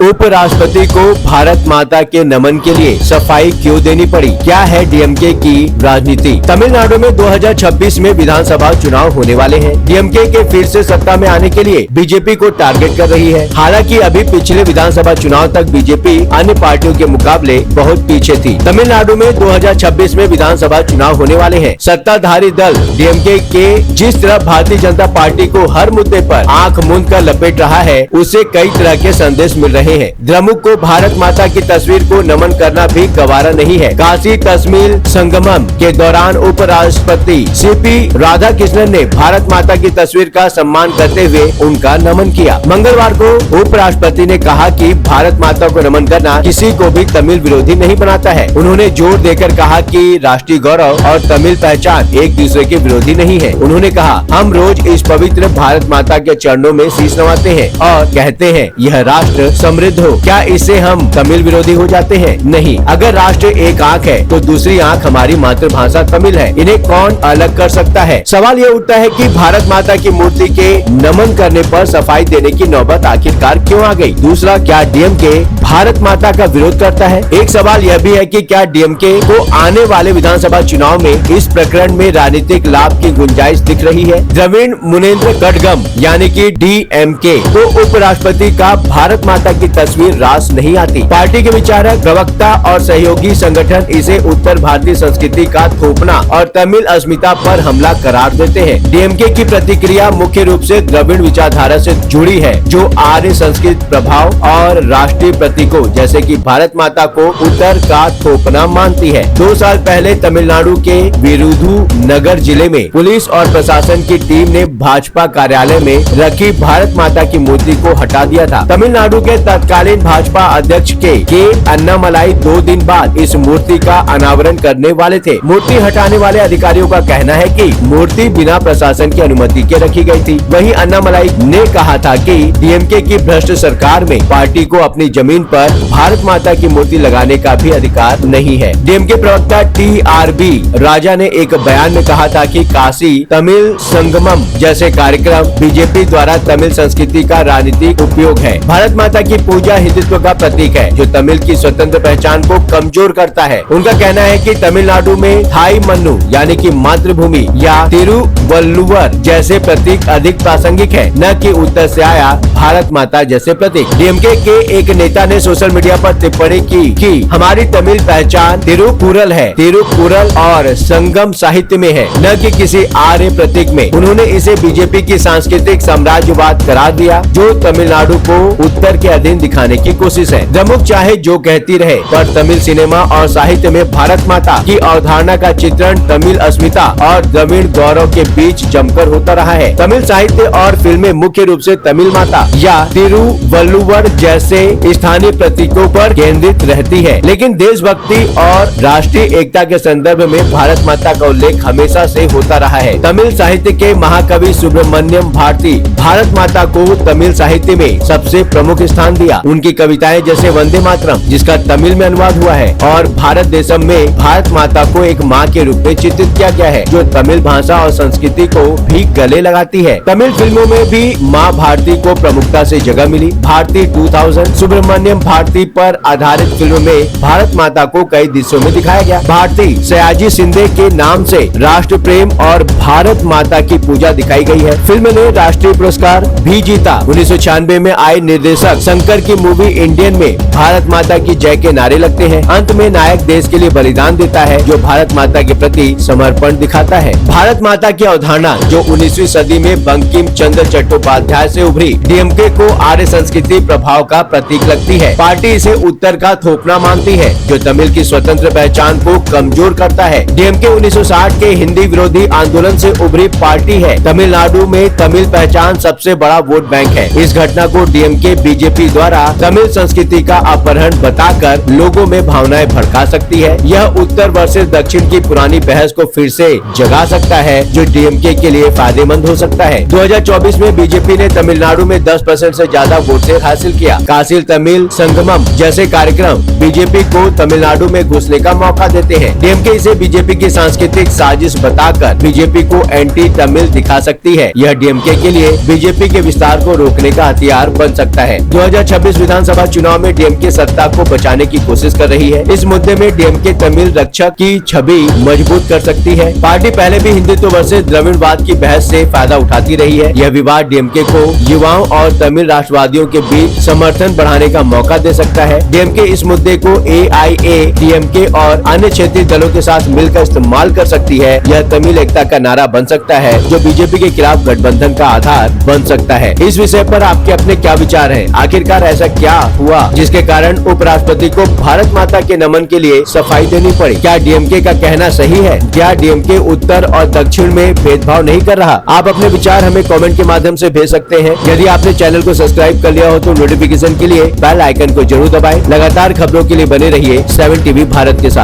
उपराष्ट्रपति को भारत माता के नमन के लिए सफाई क्यों देनी पड़ी? क्या है डीएमके की राजनीति? तमिलनाडु में 2026 में विधानसभा चुनाव होने वाले हैं। डीएमके के फिर से सत्ता में आने के लिए बीजेपी को टारगेट कर रही है। हालांकि अभी पिछले विधानसभा चुनाव तक बीजेपी अन्य पार्टियों के मुकाबले बहुत पीछे थी। तमिलनाडु में 2026 में विधानसभा चुनाव होने वाले हैं। सत्ताधारी दल डीएमके के जिस तरह भारतीय जनता पार्टी को हर मुद्दे पर आंख मूंद कर लपेट रहा है, उससे कई तरह के संदेश मिल रहे हैं। द्रमुक को भारत माता की तस्वीर को नमन करना भी गवारा नहीं है। काशी कश्मीर संगमम के दौरान उपराष्ट्रपति सीपी राधाकृष्णन ने भारत माता की तस्वीर का सम्मान करते हुए उनका नमन किया। मंगलवार को उपराष्ट्रपति ने कहा कि भारत माता को नमन करना किसी को भी तमिल विरोधी नहीं बनाता है। उन्होंने जोर देकर कहा कि राष्ट्रीय गौरव और तमिल पहचान एक दूसरे के विरोधी नहीं है। उन्होंने कहा, हम रोज इस पवित्र भारत माता के चरणों में शीश नवाते हैं और कहते हैं यह राष्ट्र समृद्ध हो। क्या इससे हम तमिल विरोधी हो जाते हैं? नहीं। अगर राष्ट्र एक आंख है तो दूसरी आंख हमारी मातृभाषा तमिल है। इन्हें कौन अलग कर सकता है? सवाल ये उठता है कि भारत माता की मूर्ति के नमन करने पर सफाई देने की नौबत आखिरकार क्यों आ गई? दूसरा, क्या डीएमके भारत माता का विरोध करता है? एक सवाल यह भी है कि क्या डीएमके को आने वाले विधानसभा चुनाव में इस प्रकरण में राजनीतिक लाभ की गुंजाइश दिख रही है? द्रविड़ मुनेत्र कड़गम यानी कि डीएमके को उपराष्ट्रपति का भारत माता की तस्वीर रास नहीं आती। पार्टी के विचारक, प्रवक्ता और सहयोगी संगठन इसे उत्तर भारतीय संस्कृति का थोपना और तमिल अस्मिता पर हमला करार देते हैं। डीएमके की प्रतिक्रिया मुख्य रूप से द्रविड़ विचारधारा से जुड़ी है, जो आर्य संस्कृत प्रभाव और राष्ट्रीय प्रतीकों जैसे कि भारत माता को उत्तर का थोपना मानती है। 2 साल पहले तमिलनाडु के विरुधुनगर जिले में पुलिस और प्रशासन की टीम ने भाजपा कार्यालय में रखी भारत माता की मूर्ति को हटा दिया था। तमिलनाडु के तत्कालीन भाजपा अध्यक्ष के अन्नामलाई 2 दिन बाद इस मूर्ति का अनावरण करने वाले थे। मूर्ति हटाने वाले अधिकारियों का कहना है कि मूर्ति बिना प्रशासन की अनुमति के रखी गई थी। वहीं अन्नामलाई ने कहा था कि डीएमके की भ्रष्ट सरकार में पार्टी को अपनी जमीन पर भारत माता की मूर्ति लगाने का भी अधिकार नहीं है। डीएमके प्रवक्ता टीआरबी राजा ने एक बयान में कहा था कि काशी तमिल संगमम जैसे कार्यक्रम बीजेपी द्वारा तमिल संस्कृति का राजनीतिक उपयोग है। भारत माता की पूजा हिंदुत्व का प्रतीक है, जो तमिल की स्वतंत्र पहचान को कमजोर करता है। उनका कहना है कि तमिलनाडु में थाई मन्नू यानी कि मातृभूमि या तिरुवल्लुवर जैसे प्रतीक अधिक प्रासंगिक है, न कि उत्तर से आया भारत माता जैसे प्रतीक। डीएमके के एक नेता ने सोशल मीडिया पर टिप्पणी की कि हमारी तमिल पहचान तिरुकुरल है, तिरुकुरल और संगम साहित्य में है, न कि किसी आर्य प्रतीक में। उन्होंने इसे बीजेपी की सांस्कृतिक साम्राज्यवाद करार दिया, जो तमिलनाडु को उत्तर के अधीन दिखाने की कोशिश है। द्रमुक चाहे जो कहती रहे, पर तमिल सिनेमा और साहित्य में भारत माता की अवधारणा का चित्रण तमिल अस्मिता और द्रविड़ गौरव के बीच जमकर होता रहा है। तमिल साहित्य और फिल्में मुख्य रूप से तमिल माता या तिरुवल्लुवर जैसे स्थानीय प्रतीकों पर केंद्रित रहती है, लेकिन देशभक्ति और राष्ट्रीय एकता के संदर्भ में भारत माता का उल्लेख हमेशा से होता रहा है। तमिल साहित्य के महाकवि सुब्रमण्यम भारती भारत माता को तमिल साहित्य में सबसे प्रमुख स्थान दिया। उनकी कविताएं जैसे वंदे मातरम, जिसका तमिल में अनुवाद हुआ है, और भारत देशम में भारत माता को एक माँ के रूप में चित्रित किया गया है, जो तमिल भाषा और संस्कृति को भी गले लगाती है। तमिल फिल्मों में भी माँ भारती को प्रमुखता से जगह मिली। भारती 2000 सुब्रमण्यम भारती पर आधारित फिल्म में भारत माता को कई दृश्यों में दिखाया गया। भारती सयाजी शिंदे के नाम से राष्ट्र प्रेम और भारत माता की पूजा दिखाई गई है। फिल्म ने राष्ट्रीय पुरस्कार भी जीता। 1996 में आए निर्देशक शंकर की मूवी इंडियन में भारत माता की जय के नारे लगते हैं। अंत में नायक देश के लिए बलिदान देता है, जो भारत माता के प्रति समर्पण दिखाता है। भारत माता की अवधारणा, जो 19वीं सदी में बंकिम चंद्र चट्टोपाध्याय से उभरी, डीएमके को आर्य संस्कृति प्रभाव का प्रतीक लगती है। पार्टी इसे उत्तर का थोपना मानती है, जो तमिल की स्वतंत्र पहचान को कमजोर करता है। डीएमके 1960 के हिंदी विरोधी आंदोलन से उभरी पार्टी है। तमिलनाडु में तमिल पहचान सबसे बड़ा वोट बैंक है। इस घटना को डीएमके बीजेपी द्वारा तमिल संस्कृति का अपहरण बताकर लोगों में भावनाएं भड़का सकती है। यह उत्तर वर्सेस दक्षिण की पुरानी बहस को फिर से जगा सकता है, जो डीएमके के लिए फायदेमंद हो सकता है। 2024 में बीजेपी ने तमिलनाडु में 10% से ज्यादा वोट शेयर हासिल किया। काशी तमिल संगमम जैसे कार्यक्रम बीजेपी को तमिलनाडु में घुसने का मौका देते हैं। डीएमके इसे बीजेपी की सांस्कृतिक साजिश बताकर बीजेपी को एंटी तमिल दिखा सकती है। यह डीएमके के लिए बीजेपी के विस्तार को रोकने का हथियार बन सकता है। 2026 विधानसभा चुनाव में डीएमके सत्ता को बचाने की कोशिश कर रही है। इस मुद्दे में डीएमके तमिल रक्षक की छवि मजबूत कर सकती है। पार्टी पहले भी हिंदुत्व वर्सेस द्रविड़वाद की बहस से फायदा उठाती रही है। यह विवाद डीएमके को युवाओं और तमिल राष्ट्रवादियों के बीच समर्थन बढ़ाने का मौका दे सकता है। डीएमके इस मुद्दे को AIADMK और अन्य क्षेत्रीय दलों के साथ मिलकर इस्तेमाल कर सकती है। यह तमिल एकता का नारा बन सकता है जो बीजेपी के खिलाफ गठबंधन का आधार बन सकता है। इस विषय पर आपके अपने क्या विचार हैं? आखिरकार ऐसा क्या हुआ जिसके कारण उपराष्ट्रपति को भारत माता के नमन के लिए सफाई देनी पड़ी? क्या डीएमके का कहना सही है? क्या डीएमके उत्तर और दक्षिण में भेदभाव नहीं कर रहा? आप अपने विचार हमें कमेंट के माध्यम से भेज सकते हैं। यदि आपने चैनल को सब्सक्राइब कर लिया हो तो नोटिफिकेशन के लिए बेल आइकन को जरूर दबाएं। लगातार खबरों के लिए बने रहिए 7 TV भारत के साथ।